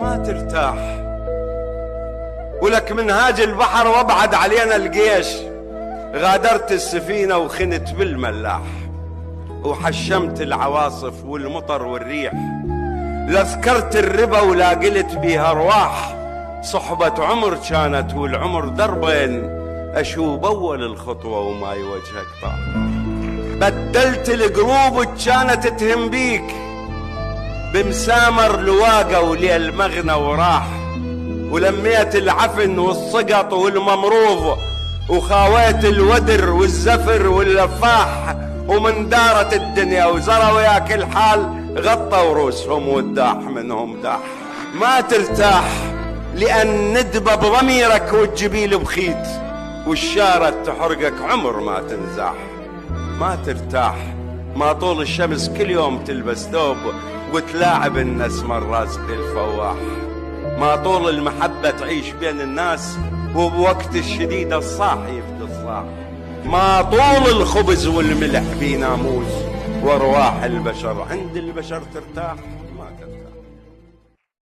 ما ترتاح، ولك منهاج البحر وابعد علينا الجيش. غادرت السفينة وخنت بالملاح، وحشمت العواصف والمطر والريح. لا ذكرت الربا ولا قلت بيها ارواح. صحبة عمر كانت والعمر دربين، اشوب اول الخطوة وما يوجهك طاح. بدلت القلوب وكانت تهم بيك، بمسامر لواقة وليل مغنى وراح. ولميت العفن والسقط والممروض، وخاويت الودر والزفر واللفاح. ومن دارت الدنيا وزروا يا كل حال، غطوا روسهم والداح منهم داح. ما ترتاح لأن ندبة بضميرك والجبيل بخيت، والشارة تحرقك عمر ما تنزاح. ما ترتاح ما طول الشمس كل يوم تلبس ثوب، وتلاعب النسمة الرازق الفواح. ما طول المحبة تعيش بين الناس، وبوقت الشديد الصاح يفدي الصاح. ما طول الخبز والملح بناموس، وارواح البشر عند البشر ترتاح.